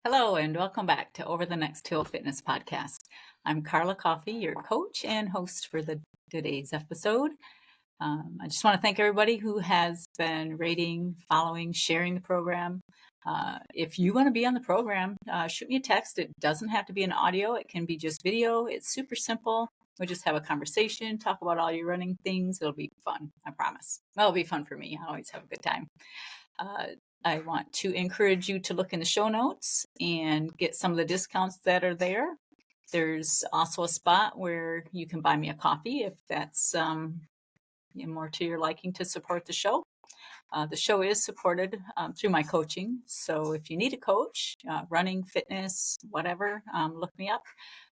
Hello, and welcome back to Over the Next Hill Fitness Podcast. I'm Carla Coffey, your coach and host for today's episode. I just want to thank everybody who has been rating, following, sharing the program. If you want to be on the program, shoot me a text. It doesn't have to be an audio. It can be just video. It's super simple. We'll just have a conversation, talk about all your running things. It'll be fun, I promise. Well, it'll be fun for me. I always have a good time. I want to encourage you to look in the show notes and get some of the discounts that are there. There's also a spot where you can buy me a coffee if that's more to your liking to support the show. The show is supported through my coaching. So if you need a coach, running, fitness, whatever, look me up.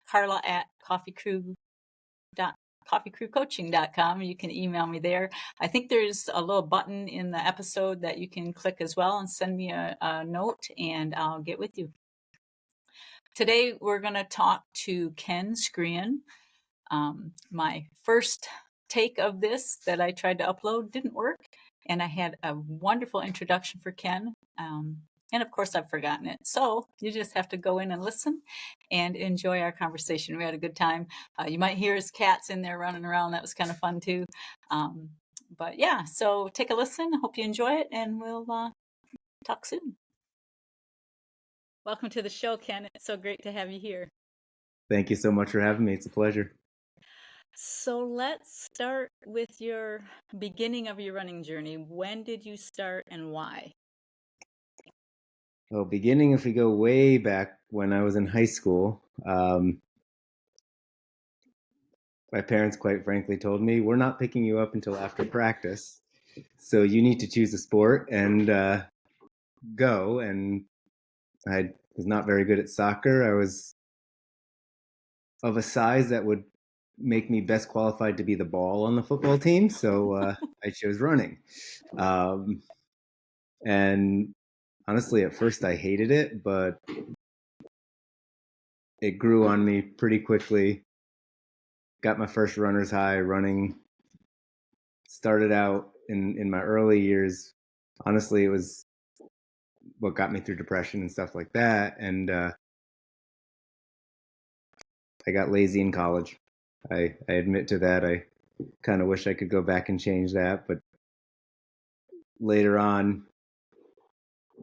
Carla at coffeecrewcoaching.com. You can email me there. I think there's a little button in the episode that you can click as well and send me a note, and I'll get with you. Today, we're going to talk to Ken Skrien. My first take of this that I tried to upload didn't work, and I had a wonderful introduction for Ken. And of course, I've forgotten it. So you just have to go in and listen and enjoy our conversation. We had a good time. You might hear his cats in there running around. That was kind of fun too. But yeah, so take a listen. Hope you enjoy it, and we'll talk soon. Welcome to the show, Ken. It's so great to have you here. Thank you so much for having me. It's a pleasure. So let's start with your beginning of your running journey. When did you start and why? Well, beginning, if we go way back when I was in high school, my parents, quite frankly, told me, we're not picking you up until after practice. So you need to choose a sport and go. And I was not very good at soccer. I was of a size that would make me best qualified to be the ball on the football team. So I chose running. And honestly, at first I hated it, but it grew on me pretty quickly. Got my first runner's high running. Started out in my early years. Honestly, it was what got me through depression and stuff like that. And I got lazy in college. I admit to that. I kind of wish I could go back and change that, but later on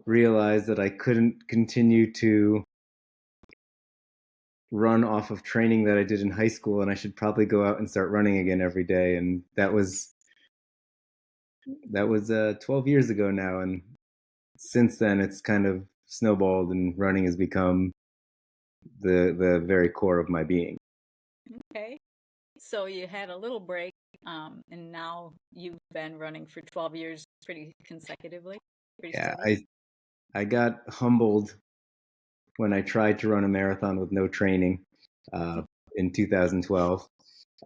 realized that I couldn't continue to run off of training that I did in high school, and I should probably go out and start running again every day. And that was 12 years ago now, and since then it's kind of snowballed, and running has become the very core of my being. Okay. So you had a little break, and now you've been running for 12 years pretty consecutively. Yeah, I got humbled when I tried to run a marathon with no training in 2012.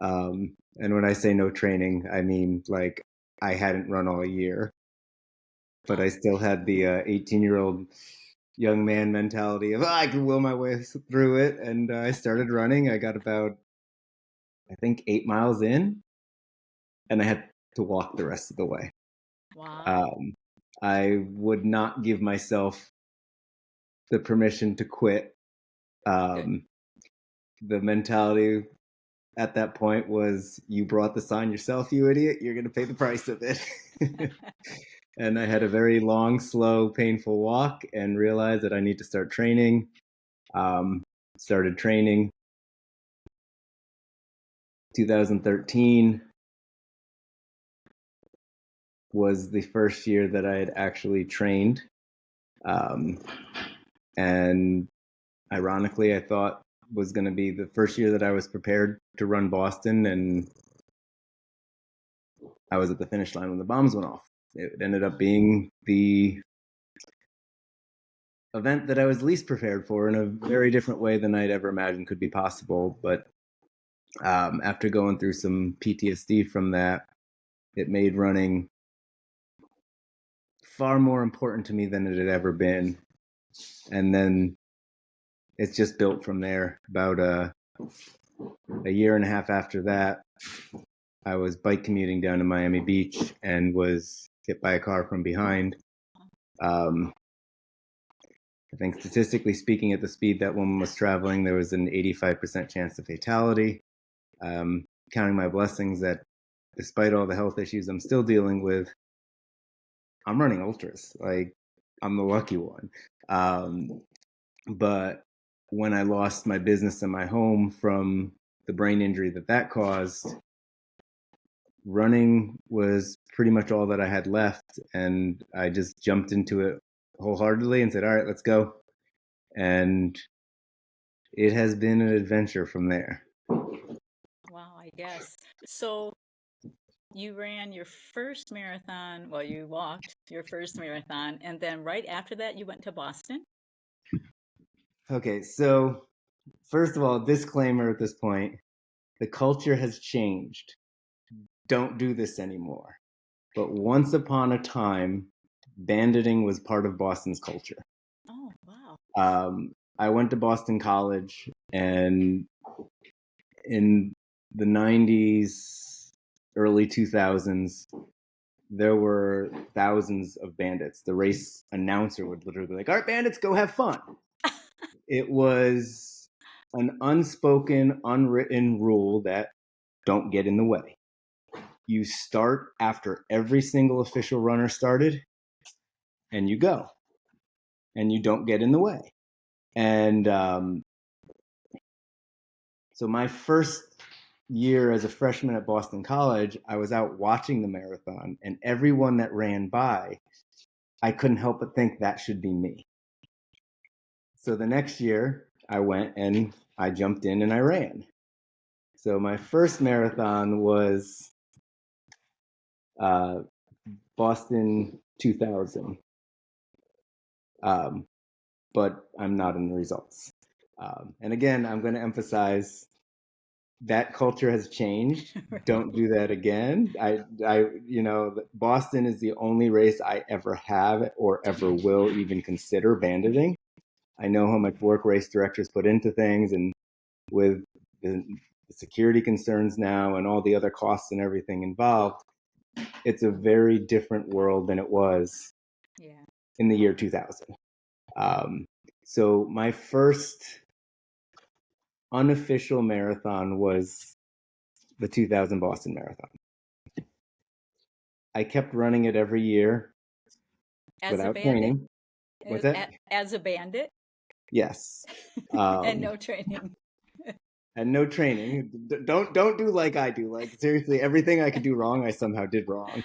And when I say no training, I mean like I hadn't run all year, but I still had the 18-year-old young man mentality of I can will my way through it. And I started running. I got about, I think, 8 miles in, and I had to walk the rest of the way. Wow. I would not give myself the permission to quit. The mentality at that point was, you brought this on yourself, you idiot. You're going to pay the price of it. And I had a very long, slow, painful walk and realized that I need to start training. Started training 2013 was the first year that I had actually trained. And ironically, I thought was going to be the first year that I was prepared to run Boston, and I was at the finish line when the bombs went off. It ended up being the event that I was least prepared for in a very different way than I'd ever imagined could be possible. But after going through some PTSD from that, it made running far more important to me than it had ever been. And then it's just built from there. About a year and a half after that, I was bike commuting down to Miami Beach and was hit by a car from behind. I think statistically speaking, at the speed that woman was traveling, there was an 85% chance of fatality. Counting my blessings that despite all the health issues I'm still dealing with, I'm running ultras. Like, I'm the lucky one. But when I lost my business and my home from the brain injury that caused, running was pretty much all that I had left. And I just jumped into it wholeheartedly and said, all right, let's go. And it has been an adventure from there. Wow, I guess. So you ran your first marathon, well, you walked your first marathon, and then right after that, you went to Boston. Okay, so first of all, disclaimer at this point, the culture has changed. Don't do this anymore. But once upon a time, banditing was part of Boston's culture. Oh, wow. I went to Boston College, and in the 90s, early 2000s, there were thousands of bandits. The race announcer would literally be like, all right, bandits, go have fun. It was an unspoken, unwritten rule that don't get in the way. You start after every single official runner started, and you go, and you don't get in the way. And so my first year as a freshman at Boston College, I was out watching the marathon, and everyone that ran by, I couldn't help but think that should be me. So the next year, I went and I jumped in and I ran. So my first marathon was Boston 2000, but I'm not in the results. And again, I'm going to emphasize that culture has changed. Right. Don't do that again. Boston is the only race I ever have or ever will even consider banditing. I know how much work race directors put into things, and with the security concerns now and all the other costs and everything involved, it's a very different world than it was in the year 2000. So my first unofficial marathon was the 2000 Boston Marathon. I kept running it every year without training. What's that? As a bandit? Yes. And no training. And no training. Don't do like I do. Like, seriously, everything I could do wrong, I somehow did wrong.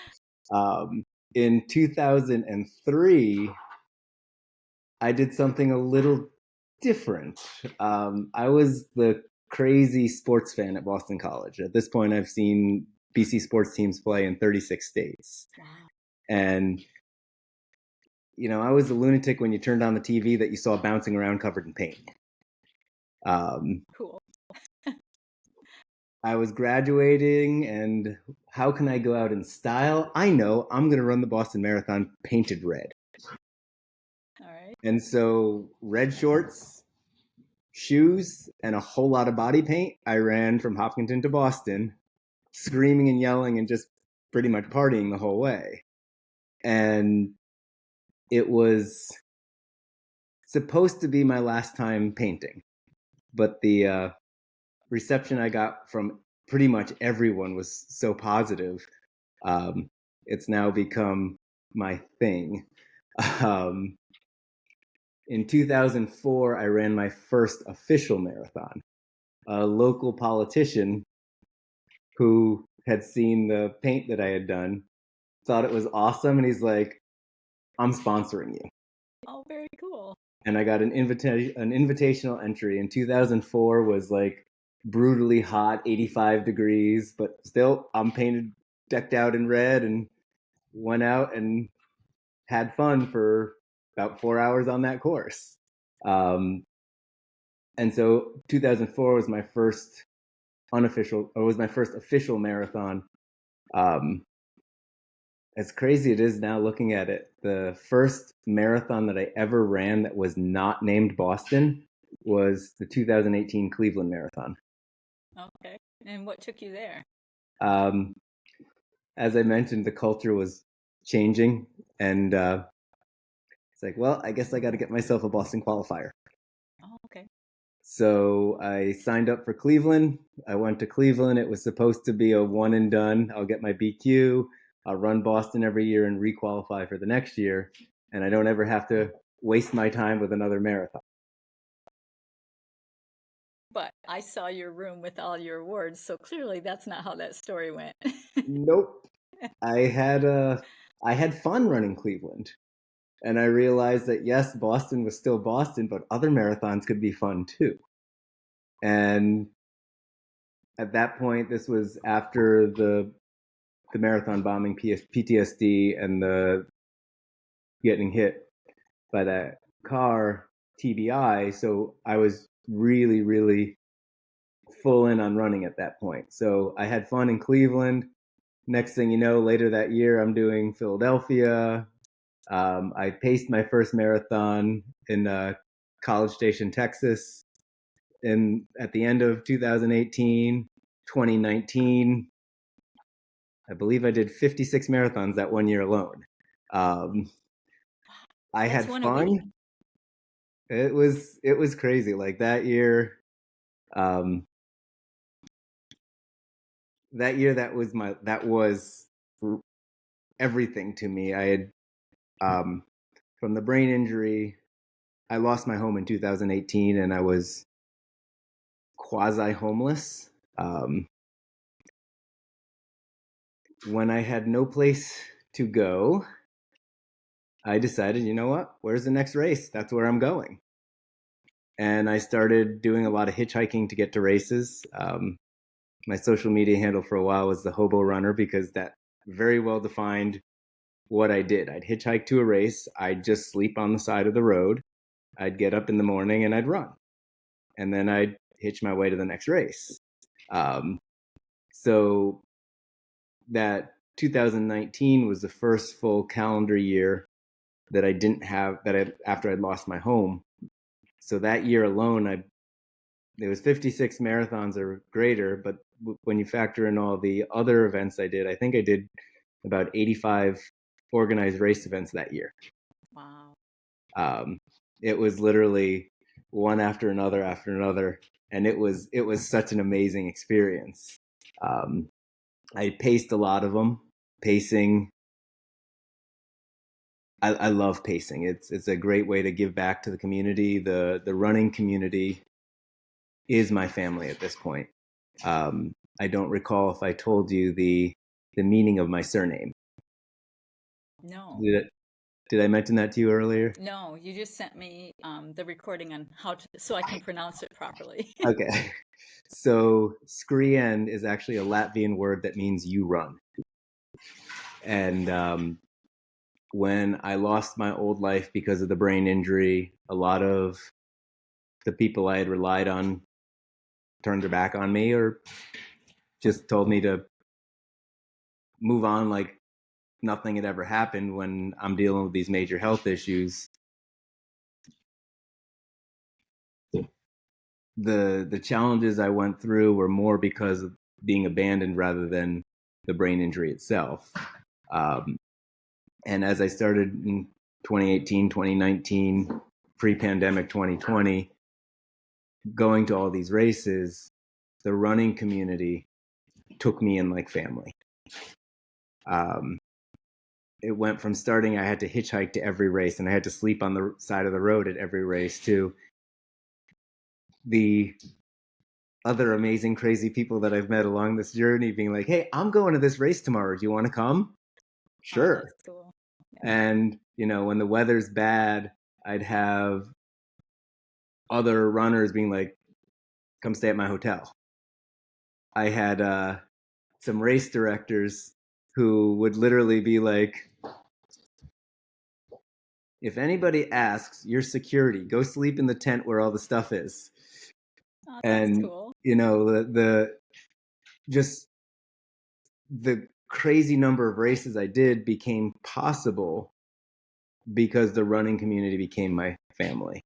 In 2003, I did something a little different. I was the crazy sports fan at Boston College. At this point, I've seen BC sports teams play in 36 states. Wow. And, I was a lunatic when you turned on the TV that you saw bouncing around covered in paint. Cool. I was graduating, and how can I go out in style? I know I'm going to run the Boston Marathon painted red. All right. And so red shorts, shoes, and a whole lot of body paint, I ran from Hopkinton to Boston, screaming and yelling and just pretty much partying the whole way. And it was supposed to be my last time painting, but the reception I got from pretty much everyone was so positive. It's now become my thing. In 2004, I ran my first official marathon. A local politician who had seen the paint that I had done thought it was awesome, and he's like, I'm sponsoring you. Oh, very cool. And I got an invitational entry. In 2004 was like brutally hot, 85 degrees, but still I'm decked out in red, and went out and had fun for about 4 hours on that course. And so 2004 was my first official marathon. As crazy it is now looking at it, the first marathon that I ever ran that was not named Boston was the 2018 Cleveland Marathon. Okay. And what took you there? As I mentioned, the culture was changing, and like, well, I guess I got to get myself a Boston qualifier. Oh, okay. So I signed up for Cleveland. I went to Cleveland. It was supposed to be a one and done. I'll get my BQ. I'll run Boston every year and requalify for the next year. And I don't ever have to waste my time with another marathon. But I saw your room with all your awards, so clearly that's not how that story went. Nope. I had fun running Cleveland. And I realized that yes, Boston was still Boston, but other marathons could be fun too. And at that point, this was after the marathon bombing, PTSD, and the getting hit by that car, TBI. So I was really, really full in on running at that point. So I had fun in Cleveland. Next thing you know, later that year, I'm doing Philadelphia. I paced my first marathon in College Station, Texas, at the end of 2018, 2019. I believe I did 56 marathons that one year alone. I That's had one a fun. week. It was crazy. Like that year, um, that was everything to me. I had from the brain injury. I lost my home in 2018, and I was quasi homeless. When I had no place to go, I decided, you know what? Where's the next race? That's where I'm going. And I started doing a lot of hitchhiking to get to races. My social media handle for a while was the Hobo Runner because that very well defined what I did. I'd hitchhike to a race. I'd just sleep on the side of the road. I'd get up in the morning and I'd run. And then I'd hitch my way to the next race. So that 2019 was the first full calendar year that I didn't have after I'd lost my home. So that year alone, there was 56 marathons or greater, but when you factor in all the other events I did, I think I did about 85 organized race events that year. Wow. It was literally one after another, and it was such an amazing experience. I paced a lot of them. Pacing, I love pacing. It's a great way to give back to the community. The running community is my family at this point. I don't recall if I told you the meaning of my surname. No. Did I mention that to you earlier? No, you just sent me the recording on how to, so I can pronounce it properly. Okay. So Skrien is actually a Latvian word that means you run. And when I lost my old life because of the brain injury, a lot of the people I had relied on turned their back on me or just told me to move on like nothing had ever happened when I'm dealing with these major health issues. The challenges I went through were more because of being abandoned rather than the brain injury itself. And as I started in 2018, 2019, pre-pandemic 2020, going to all these races, the running community took me in like family. It went from starting, I had to hitchhike to every race and I had to sleep on the side of the road at every race, to the other amazing, crazy people that I've met along this journey being like, hey, I'm going to this race tomorrow. Do you want to come? Sure. Oh, that's cool. Yeah. And, when the weather's bad, I'd have other runners being like, come stay at my hotel. I had some race directors who would literally be like, if anybody asks, your security, go sleep in the tent where all the stuff is. Oh, that's And, cool. the just the crazy number of races I did became possible because the running community became my family.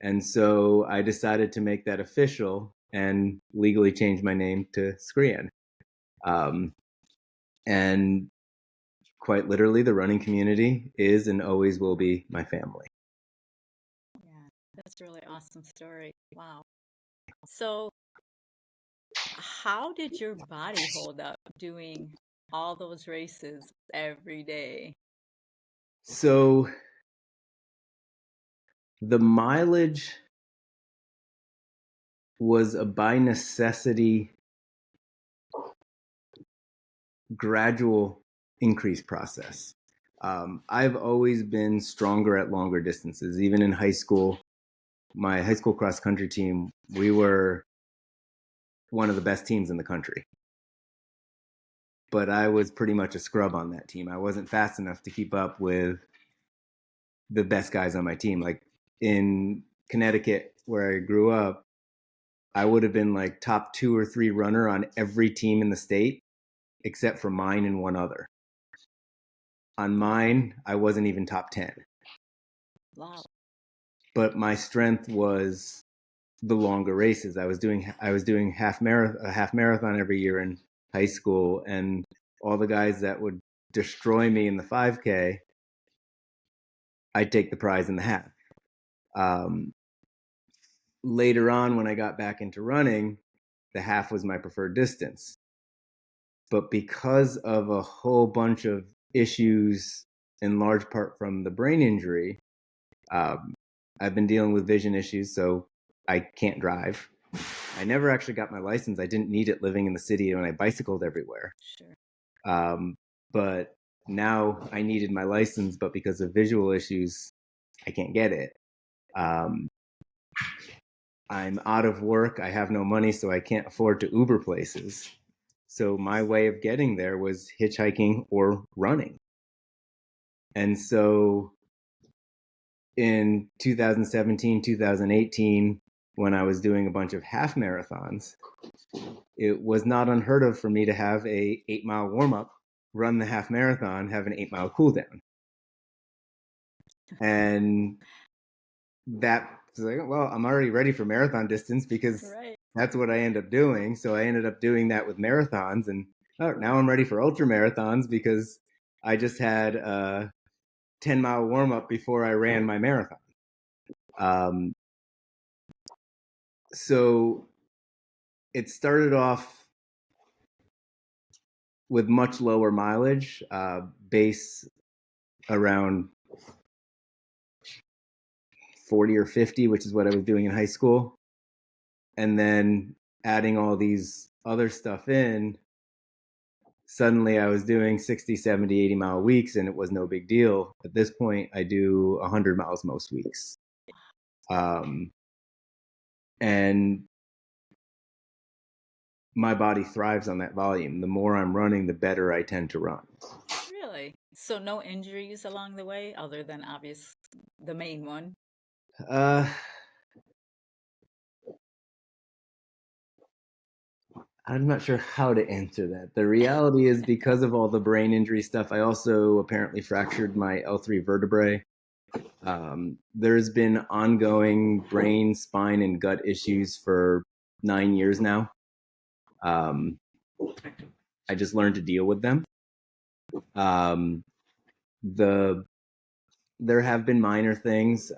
And so I decided to make that official and legally change my name to Skrien. And quite literally, the running community is and always will be my family. Yeah, that's a really awesome story. Wow. So, how did your body hold up doing all those races every day? So the mileage was a by necessity gradual increase process. I've always been stronger at longer distances. Even in high school, my high school cross country team, we were one of the best teams in the country. But I was pretty much a scrub on that team. I wasn't fast enough to keep up with the best guys on my team. Like in Connecticut, where I grew up, I would have been like top 2 or 3 runner on every team in the state, except for mine and one other. On mine, I wasn't even top 10. Wow. But my strength was the longer races. I was doing a half marathon every year in high school, and all the guys that would destroy me in the 5K, I'd take the prize in the half. Later on, when I got back into running, the half was my preferred distance. But because of a whole bunch of issues, in large part from the brain injury, I've been dealing with vision issues, so I can't drive. I never actually got my license. I didn't need it living in the city when I bicycled everywhere. Sure. But now I needed my license, but because of visual issues, I can't get it. I'm out of work. I have no money, so I can't afford to Uber places. So my way of getting there was hitchhiking or running. And so in 2017, 2018, when I was doing a bunch of half marathons, it was not unheard of for me to have a 8-mile warm up, run the half marathon, have an 8-mile cool down. And that was like, well, I'm already ready for marathon distance because Right. that's what I end up doing. So I ended up doing that with marathons, and now I'm ready for ultra marathons because I just had a 10-mile warm up before I ran my marathon. So it started off with much lower mileage, base around 40 or 50, which is what I was doing in high school. And then adding all these other stuff in, suddenly I was doing 60, 70, 80-mile weeks, and it was no big deal. At this point, I do 100 miles most weeks. And my body thrives on that volume. The more I'm running, the better I tend to run. Really? So no injuries along the way, other than obvious the main one. Uh, I'm not sure how to answer that. The reality is, because of all the brain injury stuff, I also apparently fractured my L3 vertebrae. There's been ongoing brain, spine, and gut issues for 9 years now. I just learned to deal with them. Um, there have been minor things.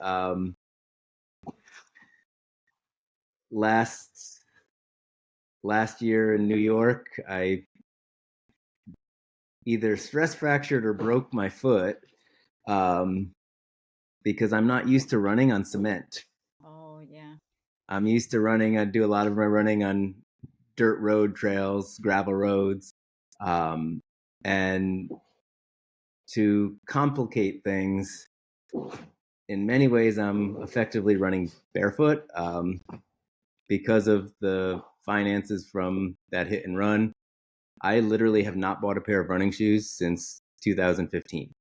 Last year in New York, I either stress fractured or broke my foot, because I'm not used to running on cement. Oh, yeah. I'm used to running. I do a lot of my running on dirt road trails, gravel roads. And to complicate things, in many ways, I'm effectively running barefoot, because of the finances from that hit and run. I literally have not bought a pair of running shoes since 2015.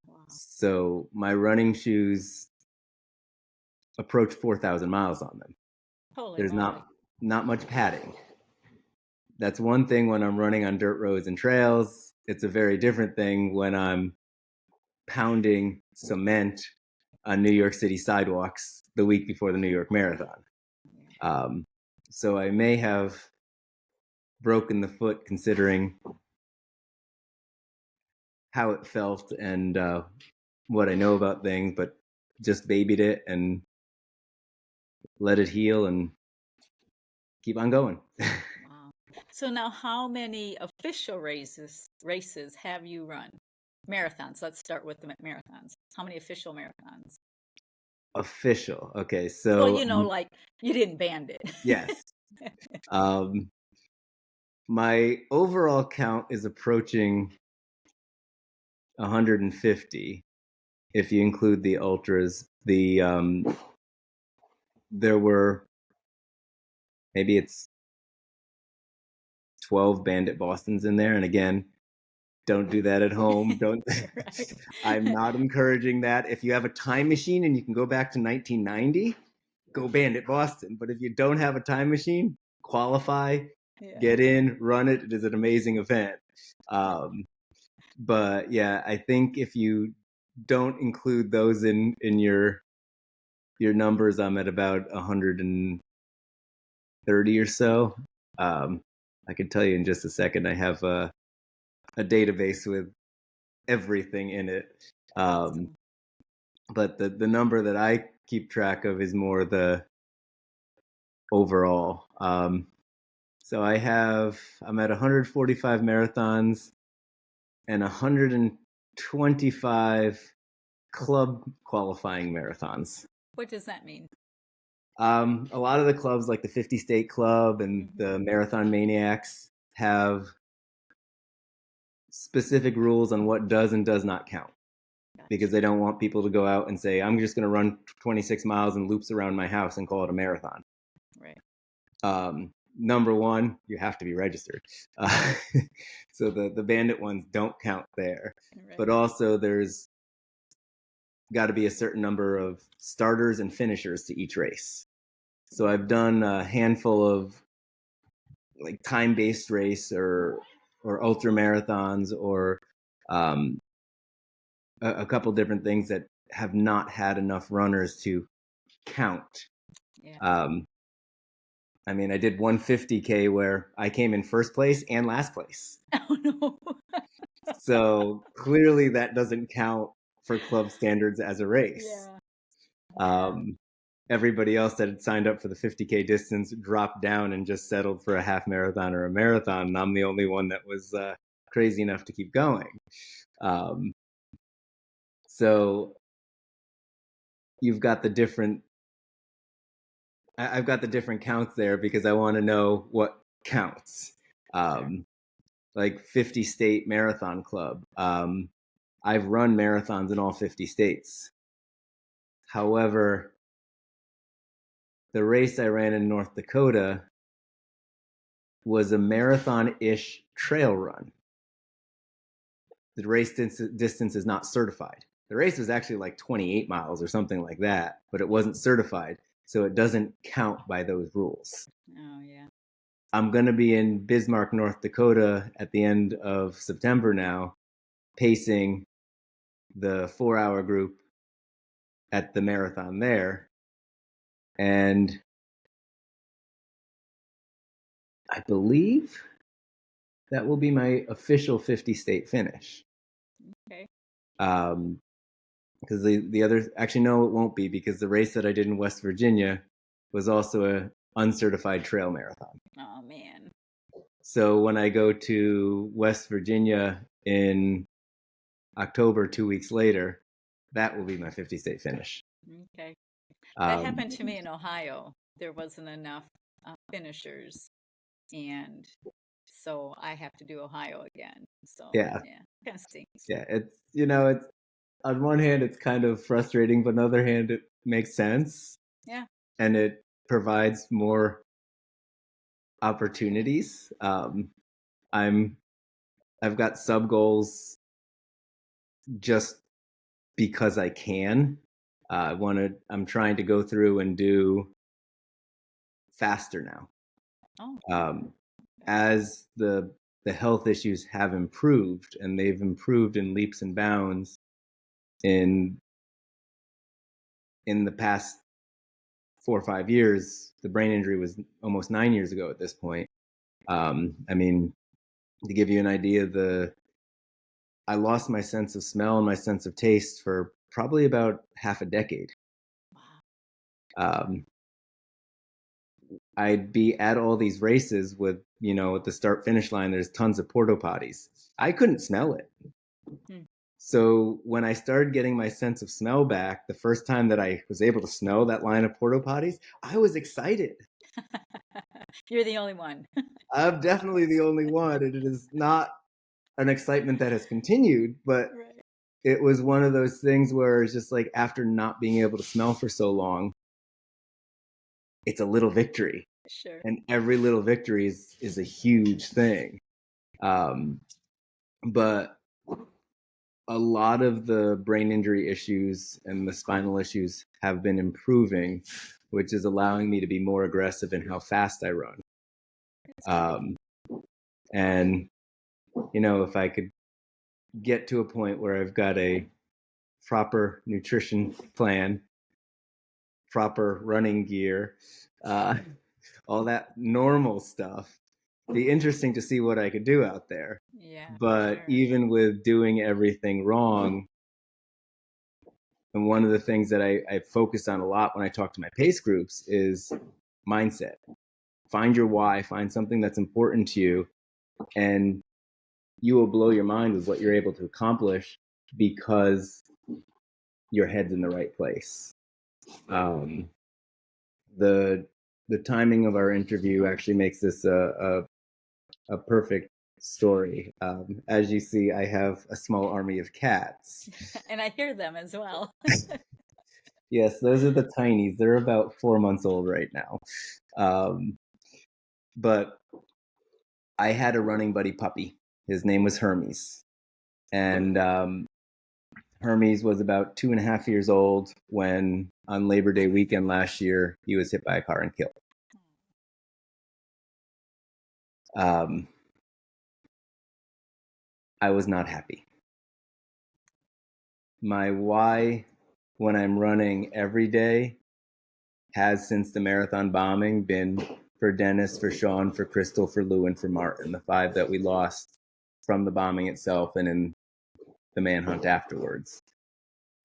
Wow. So my running shoes approach 4,000 miles on them. Holy There's moly. not much padding. That's one thing when I'm running on dirt roads and trails. It's a very different thing when I'm pounding cement on New York City sidewalks the week before the New York Marathon. So I may have broken the foot, considering how it felt and what I know about things, but just babied it and let it heal and keep on going. Wow. So now, how many official races have you run? Marathons. Let's start with the marathons. How many official marathons? Official. Okay, Well, so like you didn't band it. yes. Um, my overall count is approaching 150 if you include the ultras. There were, maybe it's 12 Bandit Bostons in there, and again, don't do that at home. Don't. Right. I'm not encouraging that. If you have a time machine and you can go back to 1990, go Bandit Boston. But if you don't have a time machine, qualify, Yeah. get in, run it. It is an amazing event. But yeah, I think if you don't include those in your numbers, I'm at about 130 or so. I can tell you in just a second. I have a database with everything in it. But the number that I keep track of is more the overall. So I'm at 145 marathons and 125 club qualifying marathons. What does that mean? A lot of the clubs, like the 50 State Club and the Marathon Maniacs, have specific rules on what does and does not count. Gotcha. Because they don't want people to go out and say, I'm just going to run 26 miles and loops around my house and call it a marathon. Right. Number one, you have to be registered. So the bandit ones don't count there. Right. But also there's got to be a certain number of starters and finishers to each race. So I've done a handful of like time-based race or ultra marathons or a couple different things that have not had enough runners to count. Yeah. I mean, I did 150K where I came in first place and last place. Oh no. So clearly that doesn't count for club standards as a race. Yeah. Everybody else that had signed up for the 50K distance dropped down and just settled for a half marathon or a marathon. And I'm the only one that was crazy enough to keep going. So you've got the different, I've got the different counts there because I want to know what counts. Sure. Like 50 State Marathon Club. I've run marathons in all 50 states. However, the race I ran in North Dakota was a marathon-ish trail run. The race distance is not certified. The race was actually like 28 miles or something like that, but it wasn't certified, so it doesn't count by those rules. Oh yeah. I'm going to be in Bismarck, North Dakota at the end of September now, pacing the 4-hour group at the marathon there. And I believe that will be my official 50 state finish. Okay. Because the other, actually, no, it won't be, because the race that I did in West Virginia was also a uncertified trail marathon. Oh man. So when I go to West Virginia in October, 2 weeks later, that will be my 50 state finish. Okay. That happened to me in Ohio. There wasn't enough finishers, and so I have to do Ohio again. So yeah, kind of stinks. Yeah, it's it's on one hand it's kind of frustrating, but on the other hand it makes sense. Yeah. And it provides more opportunities. I've got sub goals just because I can. I'm trying to go through and do faster now. Oh. As the health issues have improved, and they've improved in leaps and bounds in the past 4 or 5 years. The brain injury was almost 9 years ago at this point. I mean, to give you an idea, I lost my sense of smell and my sense of taste for probably about half a decade. Um, I'd be at all these races with, at the start finish line, there's tons of porta potties. I couldn't smell it. So when I started getting my sense of smell back, the first time that I was able to smell that line of porta potties, I was excited. You're the only one. I'm definitely the only one, and it is not an excitement that has continued, but Right. it was one of those things where it's just like after not being able to smell for so long, it's a little victory. Sure. And every little victory is a huge thing. But a lot of the brain injury issues and the spinal issues have been improving, which is allowing me to be more aggressive in how fast I run. And, if I could get to a point where I've got a proper nutrition plan, proper running gear, all that normal stuff, be interesting to see what I could do out there. Yeah. But sure. even with doing everything wrong, and one of the things that I focus on a lot when I talk to my pace groups is mindset. Find your why, find something that's important to you, and you will blow your mind with what you're able to accomplish because your head's in the right place. The timing of our interview actually makes this a perfect story. As you see, I have a small army of cats. And I hear them as well. Yes, those are the tinies. They're about 4 months old right now. But I had a running buddy puppy. His name was Hermes. And Hermes was about 2.5 years old when, on Labor Day weekend last year, he was hit by a car and killed. I was not happy. My why when I'm running every day has, since the marathon bombing, been for Dennis, for Sean, for Crystal, for Lou, and for Martin, the 5 that we lost from the bombing itself and in the manhunt afterwards.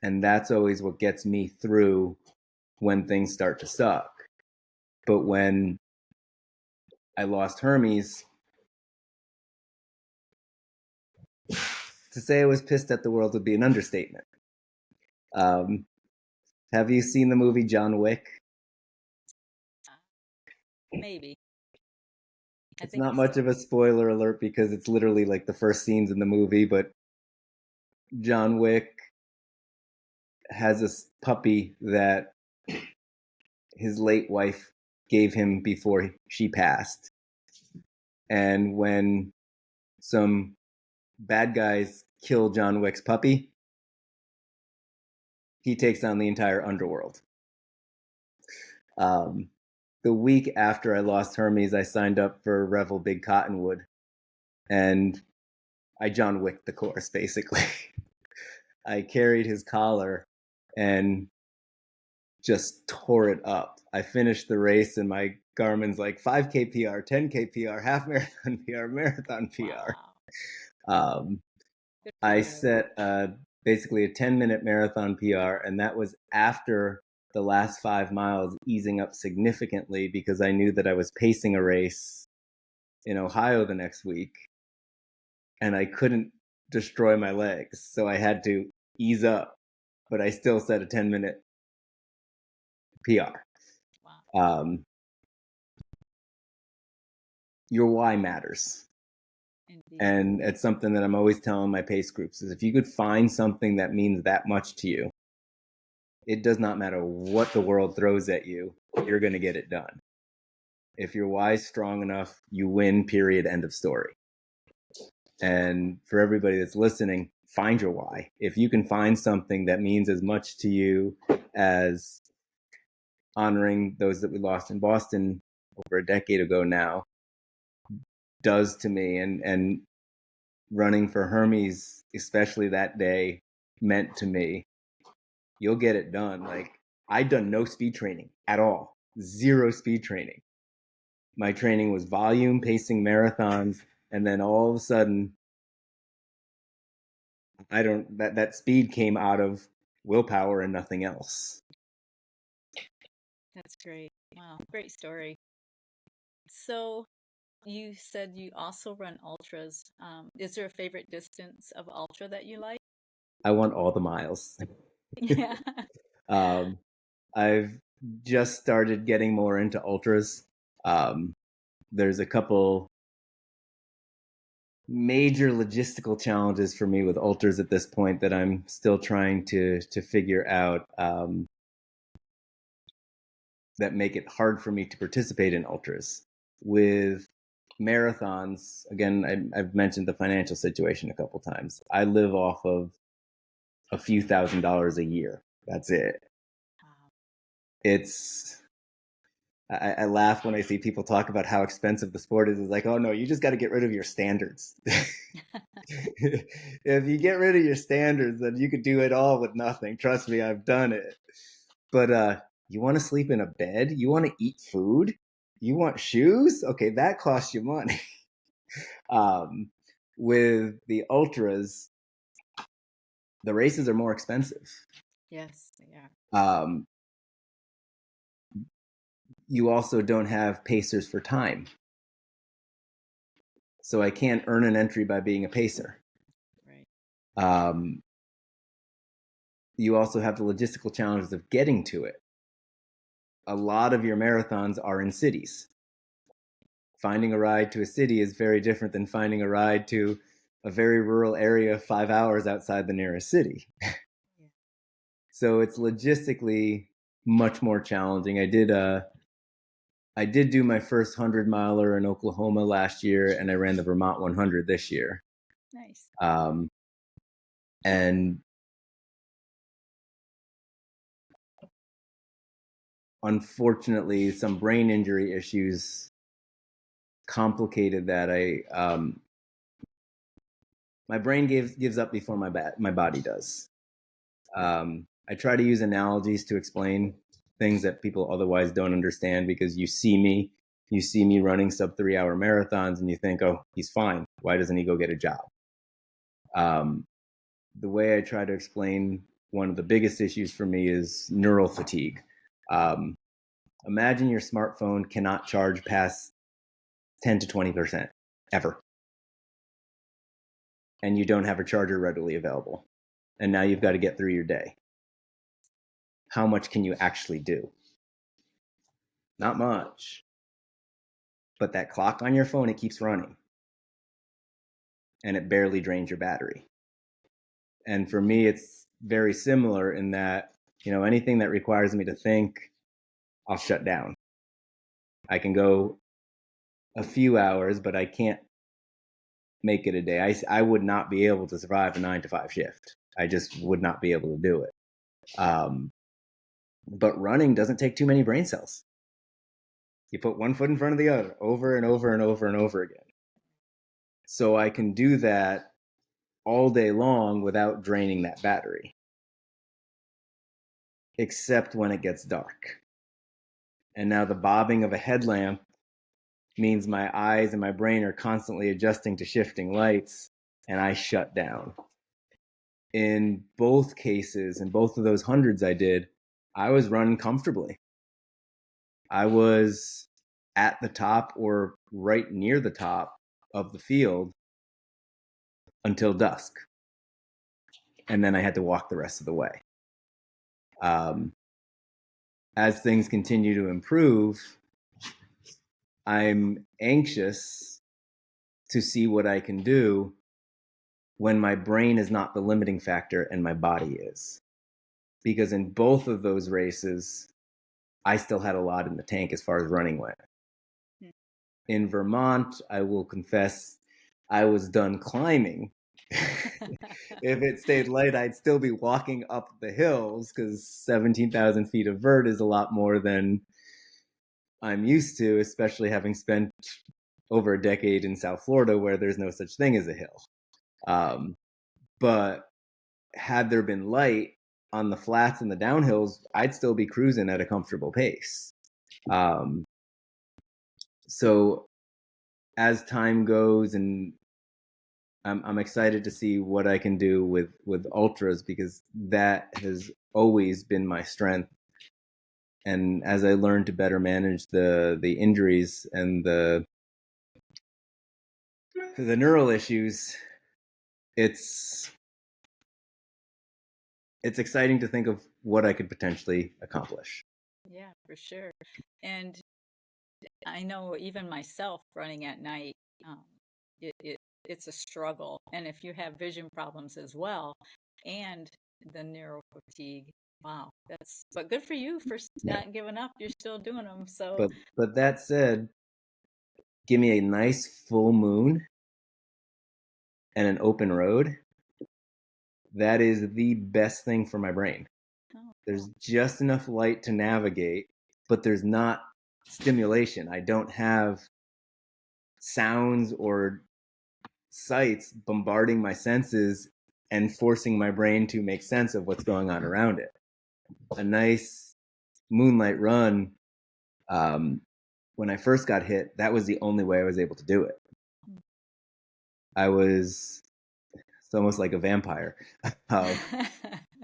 And that's always what gets me through when things start to suck. But when I lost Hermes, to say I was pissed at the world would be an understatement. Have you seen the movie John Wick? Maybe. It's not much of a spoiler alert because it's literally like the first scenes in the movie, but John Wick has a puppy that his late wife gave him before she passed. And when some bad guys kill John Wick's puppy, he takes on the entire underworld. The week after I lost Hermes, I signed up for Revel Big Cottonwood, and I John Wicked the course, basically. I carried his collar and just tore it up. I finished the race, and my Garmin's like 5K PR, 10K PR, half marathon PR, marathon PR. Wow. I set basically a 10-minute marathon PR, and that was after the last 5 miles easing up significantly because I knew that I was pacing a race in Ohio the next week, and I couldn't destroy my legs, so I had to ease up, but I still set a 10-minute PR. Wow. Your why matters. Indeed. And it's something that I'm always telling my pace groups is if you could find something that means that much to you, it does not matter what the world throws at you, you're going to get it done. If your why is strong enough, you win, period, end of story. And for everybody that's listening, find your why. If you can find something that means as much to you as honoring those that we lost in Boston over a decade ago now does to me, and running for Hermes, especially that day, meant to me, you'll get it done. Like, I'd done no speed training at all, 0 speed training. My training was volume, pacing marathons, and then all of a sudden, I don't, that speed came out of willpower and nothing else. That's great. Wow, great story. So you said you also run ultras. Is there a favorite distance of ultra that you like? I want all the miles. Yeah. um, I've just started getting more into ultras. There's a couple major logistical challenges for me with ultras at this point that I'm still trying to figure out, that make it hard for me to participate in ultras. With marathons, again, I've mentioned the financial situation a couple times. I live off of a few $1,000s a year. That's it. Wow. It's I laugh when I see people talk about how expensive the sport is. It's like, oh no, you just got to get rid of your standards. If you get rid of your standards, then you could do it all with nothing. Trust me, I've done it. But you want to sleep in a bed? You want to eat food? You want shoes? Okay, that costs you money. um, with the ultras, the races are more expensive. Yes, they are. Um, you also don't have pacers for time. So I can't earn an entry by being a pacer. Right. Um, you also have the logistical challenges of getting to it. A lot of your marathons are in cities. Finding a ride to a city is very different than finding a ride to a very rural area 5 hours outside the nearest city. Yeah. So it's logistically much more challenging. I did do my first 100-miler in Oklahoma last year, and I ran the Vermont 100 this year. Nice. And unfortunately, some brain injury issues complicated that. My brain gives up before my body does. I try to use analogies to explain things that people otherwise don't understand, because you see me running sub 3 hour marathons and you think, oh, he's fine. Why doesn't he go get a job? The way I try to explain one of the biggest issues for me is neural fatigue. Imagine your smartphone cannot charge past 10 to 20% ever, and you don't have a charger readily available. And now you've got to get through your day. How much can you actually do? Not much. But that clock on your phone, it keeps running. And it barely drains your battery. And for me, it's very similar in that, anything that requires me to think, I'll shut down. I can go a few hours, but I can't make it a day. I would not be able to survive a 9 to 5 shift. I just would not be able to do it. But running doesn't take too many brain cells. You put one foot in front of the other over and over and over and over again. So I can do that all day long without draining that battery, except when it gets dark. And now the bobbing of a headlamp means my eyes and my brain are constantly adjusting to shifting lights, and I shut down. In both cases, in both of those hundreds I did, I was running comfortably. I was at the top or right near the top of the field until dusk. And then I had to walk the rest of the way. As things continue to improve, I'm anxious to see what I can do when my brain is not the limiting factor and my body is. Because in both of those races, I still had a lot in the tank as far as running went. In Vermont, I will confess, I was done climbing. If it stayed light, I'd still be walking up the hills, because 17,000 feet of vert is a lot more than I'm used to, especially having spent over a decade in South Florida where there's no such thing as a hill. But had there been light on the flats and the downhills, I'd still be cruising at a comfortable pace. So as time goes and I'm excited to see what I can do with ultras, because that has always been my strength. And as I learn to better manage the injuries and the neural issues, it's exciting to think of what I could potentially accomplish. Yeah, for sure. And I know even myself running at night, um, it's a struggle. And if you have vision problems as well, and the neuro fatigue, wow, but good for you for Yeah. not giving up. You're still doing them. So, But that said, give me a nice full moon and an open road. That is the best thing for my brain. oh, There's cool. just enough light to navigate, but there's not stimulation. I don't have sounds or sights bombarding my senses and forcing my brain to make sense of what's going on around it. A nice moonlight run, um, when I first got hit, that was the only way I was able to do it. I was, it's almost like a vampire.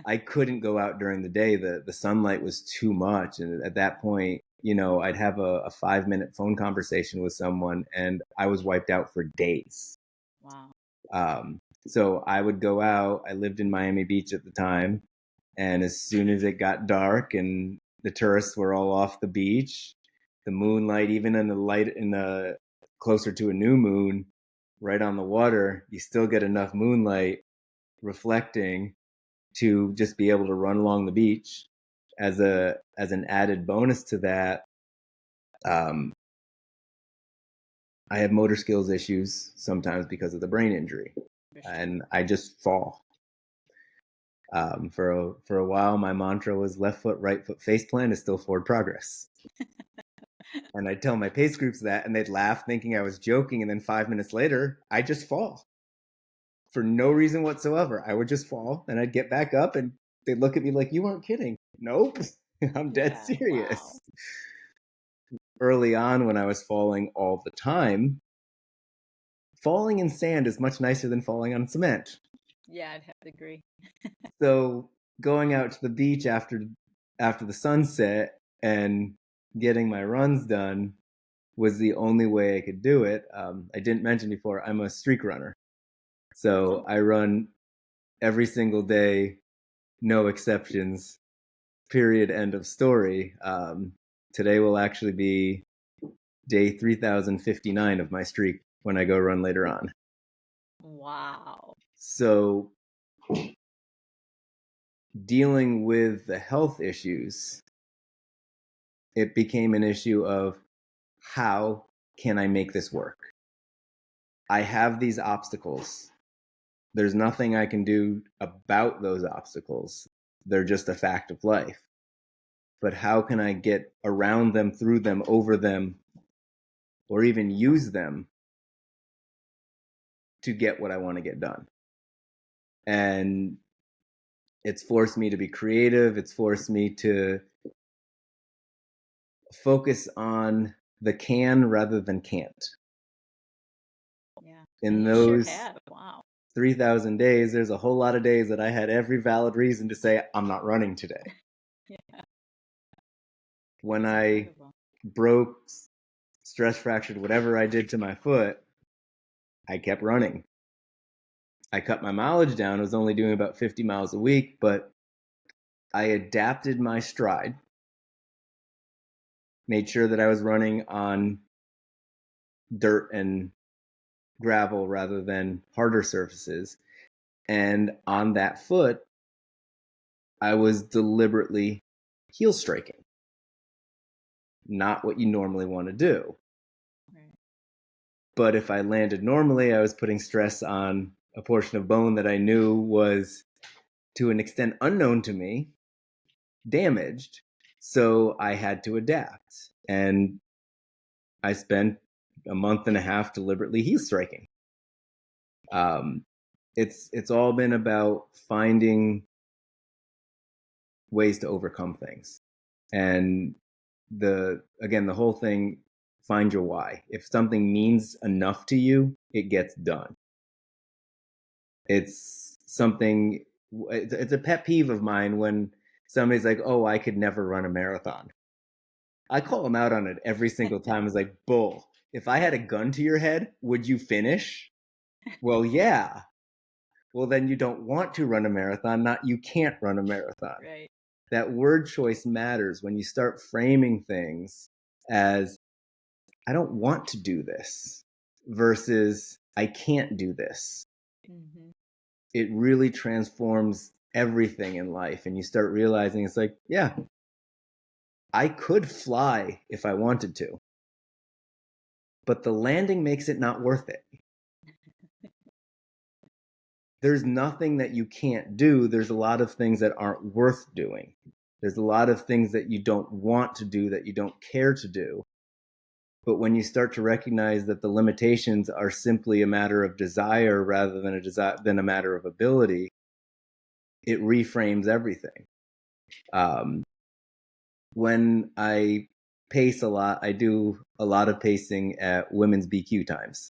I couldn't go out during the day. The sunlight was too much. And at that point, I'd have a 5-minute phone conversation with someone and I was wiped out for days. Wow. So I would go out. I lived in Miami Beach at the time. And as soon as it got dark and the tourists were all off the beach, the moonlight, even in the light in the closer to a new moon, right on the water, you still get enough moonlight reflecting to just be able to run along the beach. As an added bonus to that, um, I have motor skills issues sometimes because of the brain injury, For sure. and I just fall. For a while, my mantra was left foot, right foot, face plant is still forward progress. And I'd tell my pace groups that, and they'd laugh, thinking I was joking. And then 5 minutes later, I just fall for no reason whatsoever. I would just fall, and I'd get back up, and they'd look at me like, "You weren't kidding." Nope, I'm dead Yeah. serious. Wow. Early on, when I was falling all the time, falling in sand is much nicer than falling on cement. Yeah, I'd have to agree. So going out to the beach after the sunset and getting my runs done was the only way I could do it. I didn't mention before, I'm a streak runner. So Oh, I run every single day, no exceptions, period, end of story. Today will actually be day 3059 of my streak when I go run later on. wow. So dealing with the health issues, it became an issue of how can I make this work? I have these obstacles. There's nothing I can do about those obstacles. They're just a fact of life. But how can I get around them, through them, over them, or even use them to get what I want to get done? And it's forced me to be creative. It's forced me to focus on the can rather than can't. Yeah. And In you sure those have. Wow. 3,000 days, there's a whole lot of days that I had every valid reason to say, I'm not running today. Yeah. When That's I incredible. broke, stress fractured, whatever I did to my foot, I kept running. I cut my mileage down. I was only doing about 50 miles a week, but I adapted my stride, made sure that I was running on dirt and gravel rather than harder surfaces. And on that foot, I was deliberately heel striking, not what you normally want to do. Right. But if I landed normally, I was putting stress on a portion of bone that I knew was, to an extent unknown to me, damaged. So I had to adapt. And I spent a month and a half deliberately heel striking. Um, it's all been about finding ways to overcome things. And the whole thing, find your why. If something means enough to you, it gets done. It's something, it's a pet peeve of mine when somebody's like, oh, I could never run a marathon. I call them out on it every single time. It's like, bull. If I had a gun to your head, would you finish? Well, yeah. Well, then you don't want to run a marathon, not you can't run a marathon. Right. That word choice matters when you start framing things as, I don't want to do this versus I can't do this. Mm-hmm. It really transforms everything in life. And you start realizing it's like, yeah, I could fly if I wanted to, but the landing makes it not worth it. There's nothing that you can't do. There's a lot of things that aren't worth doing. There's a lot of things that you don't want to do, that you don't care to do. But when you start to recognize that the limitations are simply a matter of desire rather than a matter of ability, it reframes everything. When I pace a lot, I do a lot of pacing at women's BQ times.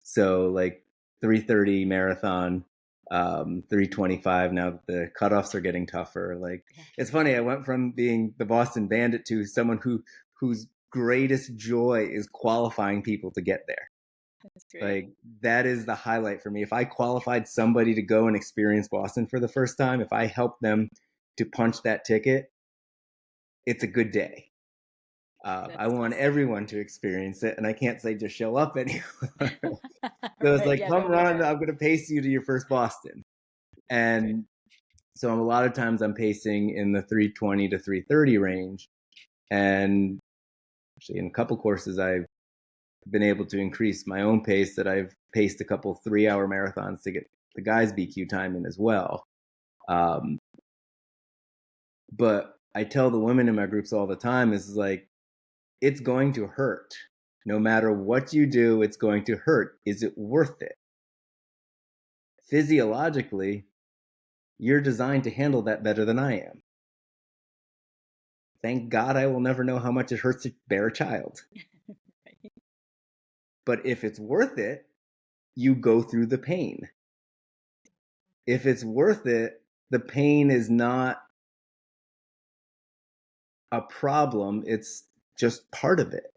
So like 3:30 marathon, 3:25. Now that the cutoffs are getting tougher. Like, it's funny. I went from being the Boston Bandit to someone whose greatest joy is qualifying people to get there. That's great. Like, that is the highlight for me. If I qualified somebody to go and experience Boston for the first time, if I helped them to punch that ticket, it's a good day. I want everyone to experience it, and I can't say just show up anymore. So it's like, come run, I'm going to pace you to your first Boston. And so a lot of times I'm pacing in the 3:20 to 3:30 range. And actually, in a couple courses, I've been able to increase my own pace, that I've paced a couple 3-hour marathons to get the guys' BQ time in as well. But I tell the women in my groups all the time, is like, it's going to hurt. No matter what you do, it's going to hurt. Is it worth it? Physiologically, you're designed to handle that better than I am. Thank God I will never know how much it hurts to bear a child. But if it's worth it, you go through the pain. If it's worth it, the pain is not a problem. It's just part of it.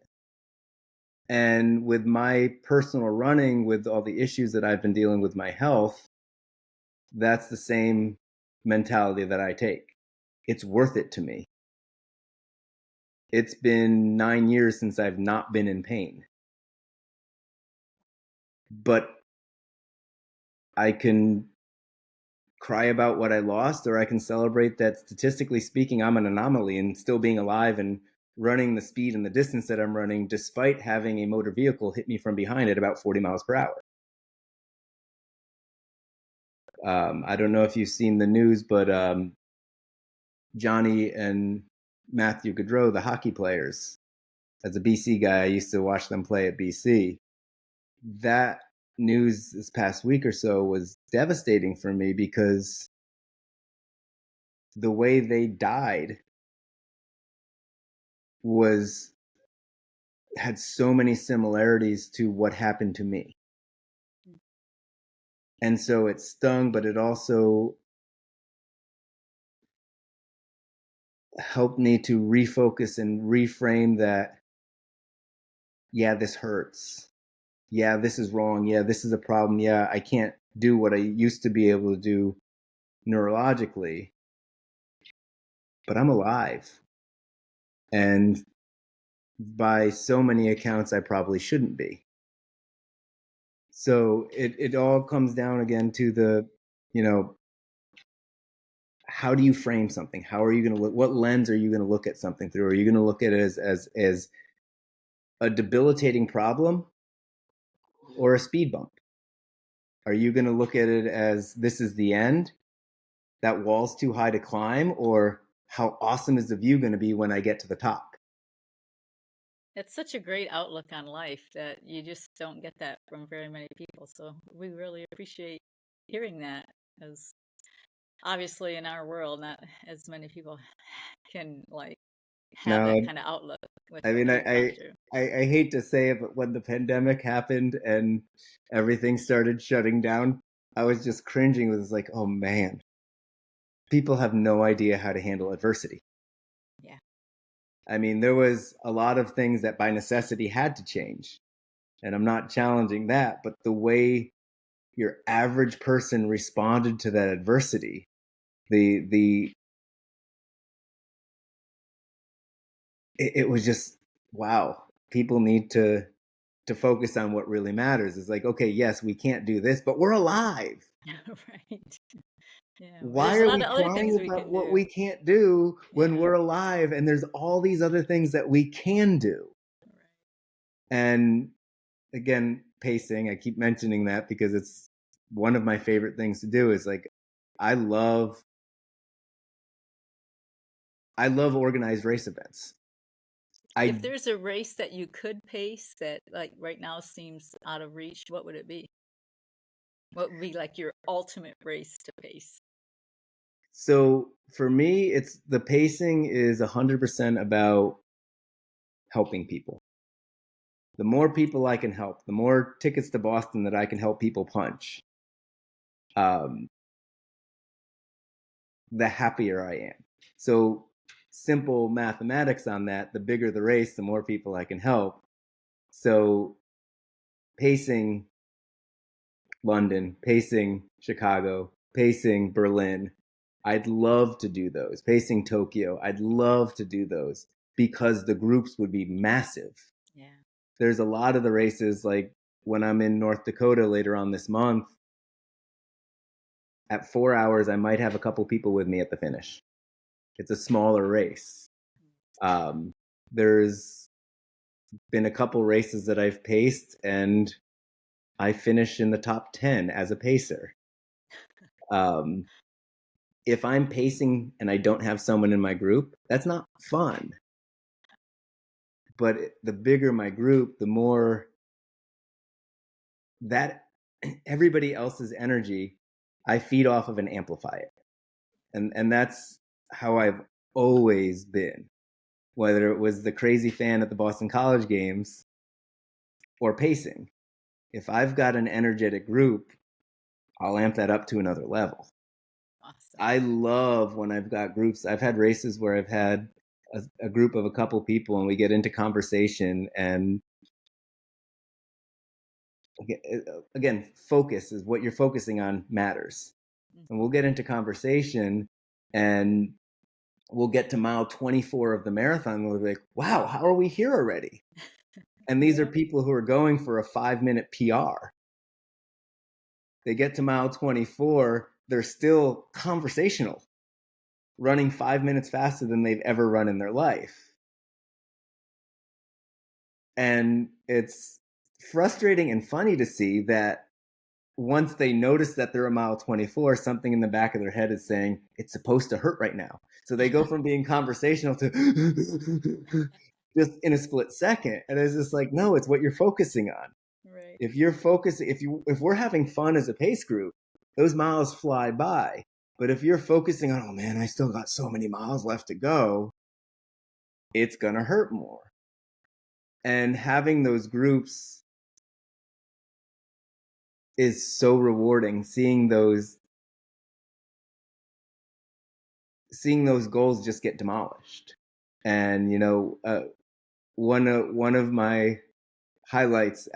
And with my personal running, with all the issues that I've been dealing with my health, that's the same mentality that I take. It's worth it to me. It's been 9 years since I've not been in pain. But I can cry about what I lost, or I can celebrate that, statistically speaking, I'm an anomaly and still being alive and running the speed and the distance that I'm running, despite having a motor vehicle hit me from behind at about 40 miles per hour. I don't know if you've seen the news, but Johnny and Matthew Gaudreau, the hockey players, as a BC guy, I used to watch them play at BC. That news this past week or so was devastating for me, because the way they died had so many similarities to what happened to me. And so it stung, but it also helped me to refocus and reframe that, yeah, this hurts. Yeah, this is wrong. Yeah, this is a problem. Yeah, I can't do what I used to be able to do neurologically, but I'm alive. And by so many accounts, I probably shouldn't be. So it all comes down again to the, how do you frame something? How are you going to look? What lens are you going to look at something through? Are you going to look at it as a debilitating problem or a speed bump? Are you going to look at it as, this is the end, that wall's too high to climb, or how awesome is the view going to be when I get to the top? It's such a great outlook on life that you just don't get that from very many people. So we really appreciate hearing that, as obviously in our world, not as many people can have that kind of outlook with what you've gone through. I hate to say it, but when the pandemic happened and everything started shutting down, I was just cringing. It was like, oh man, people have no idea how to handle adversity. Yeah. I mean, there was a lot of things that by necessity had to change. And I'm not challenging that, but the way your average person responded to that adversity, the it was just wow. People need to focus on what really matters. It's like, okay, yes, we can't do this, but we're alive. Right. Yeah. Why There's a are lot we of other crying things we about can what do. we can't do when Yeah. we're alive and there's all these other things that we can do? Right. And again, pacing, I keep mentioning that because it's one of my favorite things to do is like I love I love organized race events. If I there's a race that you could pace that like right now seems out of reach, what would it be? What would be like your ultimate race to pace? so for me it's the pacing is 100% about helping people. The more people I can help, the more tickets to Boston that I can help people punch, um, the happier I am. So simple mathematics on that, the bigger the race, the more people I can help. So pacing London, pacing Chicago, pacing Berlin, I'd love to do those. Pacing Tokyo, I'd love to do those because the groups would be massive. Yeah. There's a lot of the races like when I'm in North Dakota later on this month, at 4 hours, I might have a couple people with me at the finish. It's a smaller race. Um, there's been a couple races that I've paced, and I finish in the top 10 as a pacer. Um, if I'm pacing and I don't have someone in my group, that's not fun. But the bigger my group, the more that everybody else's energy, I feed off of and amplify it. And that's how I've always been. Whether it was the crazy fan at the Boston College games or pacing. If I've got an energetic group, I'll amp that up to another level. Awesome. I love when I've got groups. I've had races where I've had a group of a couple people and we get into conversation and again, focus is what you're focusing on matters. And we'll get into conversation and we'll get to mile 24 of the marathon and we'll be like, wow, how are we here already? And these are Yeah. people who are going for a 5-minute PR. They get to mile 24, they're still conversational, running 5 minutes faster than they've ever run in their life. And it's frustrating and funny to see that once they notice that they're a mile 24, something in the back of their head is saying, it's supposed to hurt right now. So they go from being conversational to just in a split second. And it's just like, no, it's what you're focusing on. Right. If you're focusing, if we're having fun as a pace group, those miles fly by. But if you're focusing on, oh man, I still got so many miles left to go, it's gonna hurt more. And having those groups is so rewarding. Seeing those goals just get demolished. And one of my highlights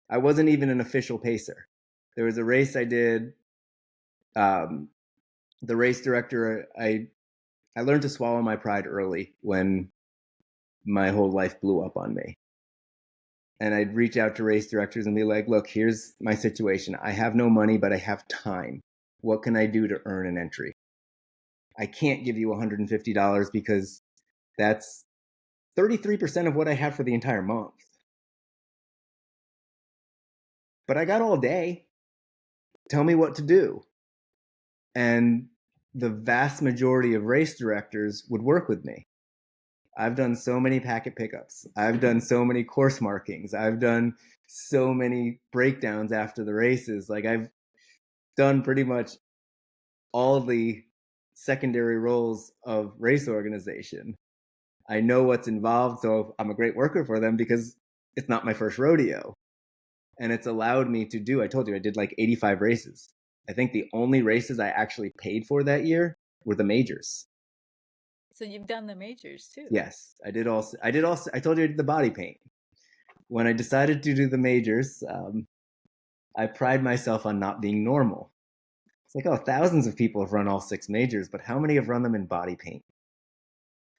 I wasn't even an official pacer. There was a race I did. Um, the race director, I learned to swallow my pride early when my whole life blew up on me. And I'd reach out to race directors and be like, look, here's my situation. I have no money, but I have time. What can I do to earn an entry? I can't give you $150 because that's 33% of what I have for the entire month. But I got all day. Tell me what to do. And the vast majority of race directors would work with me. I've done so many packet pickups. I've done so many course markings. I've done so many breakdowns after the races. Like I've done pretty much all the secondary roles of race organization. I know what's involved, so I'm a great worker for them because it's not my first rodeo. And it's allowed me to do, I told you, I did like 85 races. I think the only races I actually paid for that year were the majors. So you've done the majors too. Yes, I did also. I told you I did the body paint. When I decided to do the majors, I pride myself on not being normal. It's like, oh, thousands of people have run all 6 majors, but how many have run them in body paint?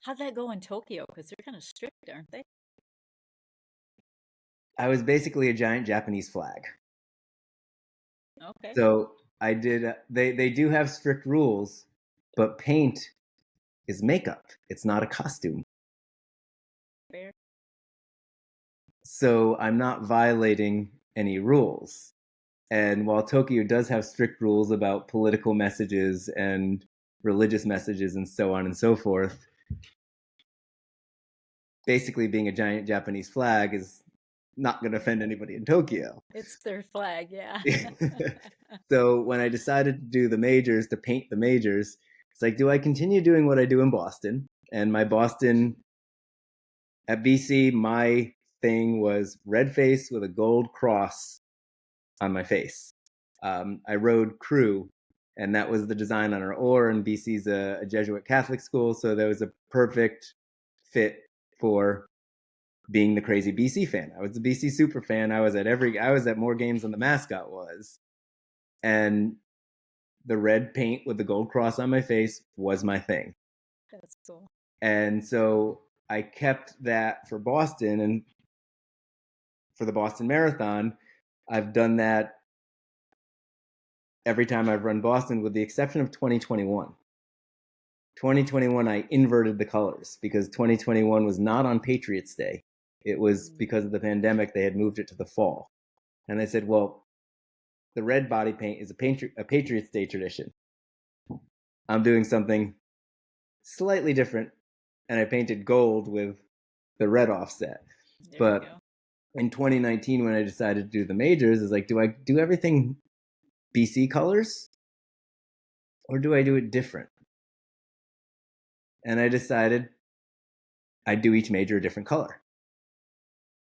How'd that go in Tokyo? Because they're kind of strict, aren't they? I was basically a giant Japanese flag. Okay. So I did. They do have strict rules, but paint is makeup. It's not a costume. Fair. So I'm not violating any rules. And while Tokyo does have strict rules about political messages and religious messages and so on and so forth, basically being a giant Japanese flag is not going to offend anybody in Tokyo. It's their flag, yeah. So when I decided to do the majors, to paint the majors, it's like, do I continue doing what I do in Boston? And my Boston at BC, my thing was red face with a gold cross on my face. I rode crew, and that was the design on our oar. And BC's a Jesuit Catholic school, so that was a perfect fit for being the crazy BC fan. I was a BC super fan. I was at more games than the mascot was. And the red paint with the gold cross on my face was my thing. That's cool. And so I kept that for Boston, and for the Boston Marathon, I've done that every time I've run Boston, with the exception of 2021. 2021, I inverted the colors because 2021 was not on Patriots Day. It was because of the pandemic, they had moved it to the fall. And they said, well, the red body paint is a Patriots Day tradition. I'm doing something slightly different, and I painted gold with the red offset. There But you go. in 2019, when I decided to do the majors, is like, do I do everything BC colors, or do I do it different? And I decided I'd do each major a different color.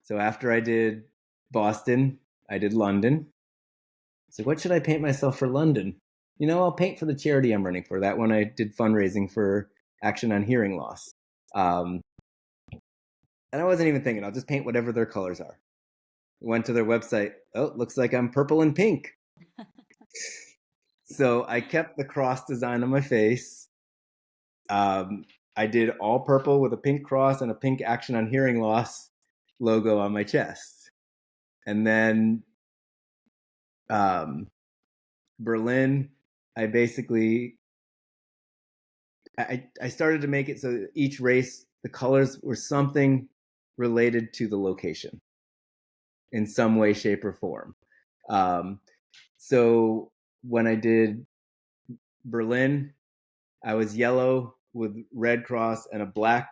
So after I did Boston, I did London. So what should I paint myself for London? I'll paint for the charity I'm running for. That one I did fundraising for Action on Hearing Loss. And I wasn't even thinking, I'll just paint whatever their colors are. Went to their website. Oh, looks like I'm purple and pink. So I kept the cross design on my face. I did all purple with a pink cross and a pink Action on Hearing Loss logo on my chest. And then Berlin, I basically I started to make it so that each race, the colors were something related to the location in some way, shape, or form. So when I did Berlin, I was yellow with red cross and a black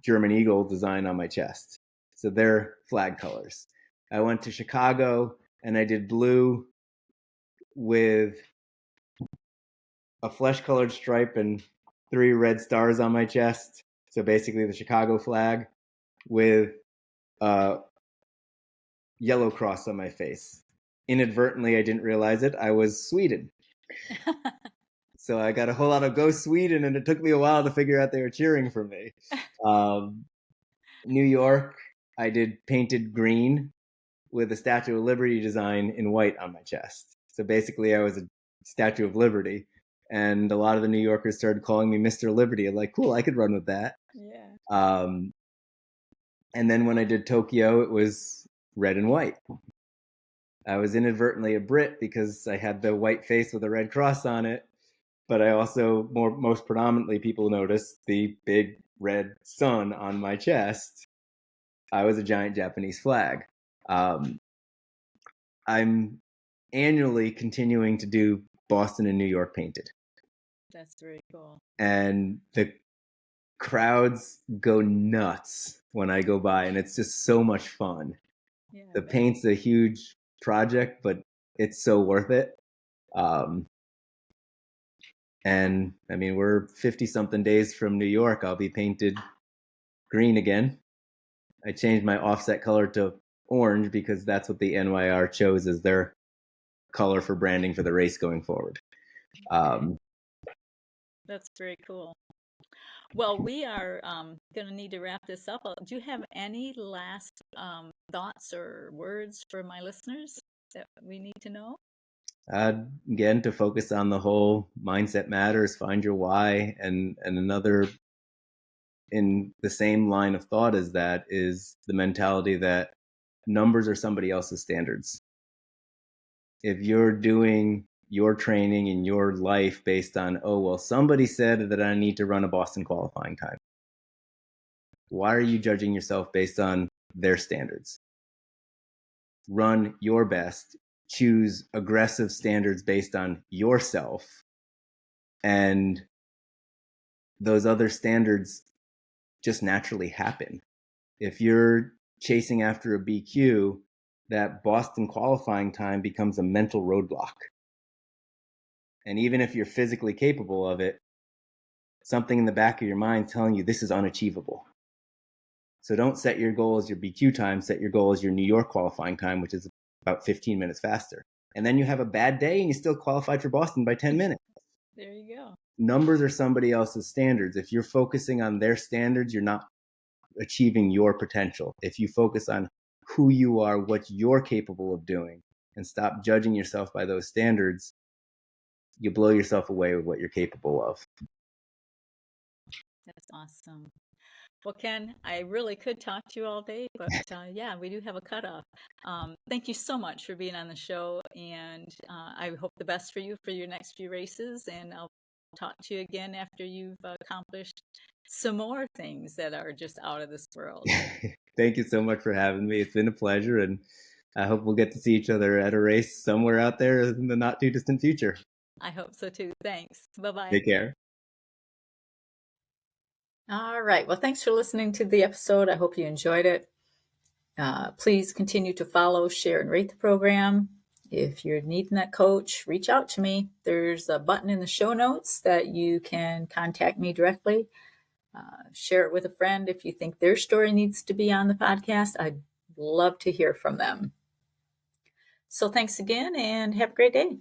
German eagle design on my chest. So they're flag colors. I went to Chicago and I did blue with a flesh colored stripe and 3 red stars on my chest. So basically the Chicago flag with a yellow cross on my face. Inadvertently, I didn't realize it. I was Sweden. So I got a whole lot of "Go Sweden," and it took me a while to figure out they were cheering for me. New York, I did painted green with a Statue of Liberty design in white on my chest. So basically, I was a Statue of Liberty. And a lot of the New Yorkers started calling me Mr. Liberty. I'm like, cool, I could run with that. Yeah. And then when I did Tokyo, it was red and white. I was inadvertently a Brit because I had the white face with a red cross on it. But I also, most predominantly, people noticed the big red sun on my chest. I was a giant Japanese flag. I'm annually continuing to do Boston and New York painted. That's very cool. And the crowds go nuts when I go by, and it's just so much fun. Yeah, The paint's a huge project, but it's so worth it. And I mean, we're 50 something days from New York. I'll be painted green again. I changed my offset color to orange because that's what the NYR chose as their color for branding for the race going forward. That's very cool. Well, we are going to need to wrap this up. Do you have any last thoughts or words for my listeners that we need to know? Again, to focus on the whole mindset matters, find your why, and another in the same line of thought as that is the mentality that numbers are somebody else's standards. If you're doing your training in your life based on, oh, well, somebody said that I need to run a Boston qualifying time. Why are you judging yourself based on their standards? Run your best, choose aggressive standards based on yourself, and those other standards just naturally happen. If you're chasing after a BQ, that Boston qualifying time becomes a mental roadblock. And even if you're physically capable of it, something in the back of your mind telling you this is unachievable. So don't set your goal as your BQ time, set your goal as your New York qualifying time, which is about 15 minutes faster. And then you have a bad day and you still qualified for Boston by 10 minutes. There you go. Numbers are somebody else's standards. If you're focusing on their standards, you're not achieving your potential. If you focus on who you are, what you're capable of doing, and stop judging yourself by those standards, you blow yourself away with what you're capable of. That's awesome. Well, Ken, I really could talk to you all day, but yeah, we do have a cutoff. Thank you so much for being on the show, and I hope the best for you for your next few races, and I'll talk to you again after you've accomplished some more things that are just out of this world. Thank you so much for having me. It's been a pleasure, and I hope we'll get to see each other at a race somewhere out there in the not too distant future. I hope so too. Thanks. Bye-bye. Take care. All right. Well, thanks for listening to the episode. I hope you enjoyed it. Please continue to follow, share, and rate the program. If you're needing that coach, reach out to me. There's a button in the show notes that you can contact me directly. Share it with a friend if you think their story needs to be on the podcast. I'd love to hear from them. So thanks again and have a great day.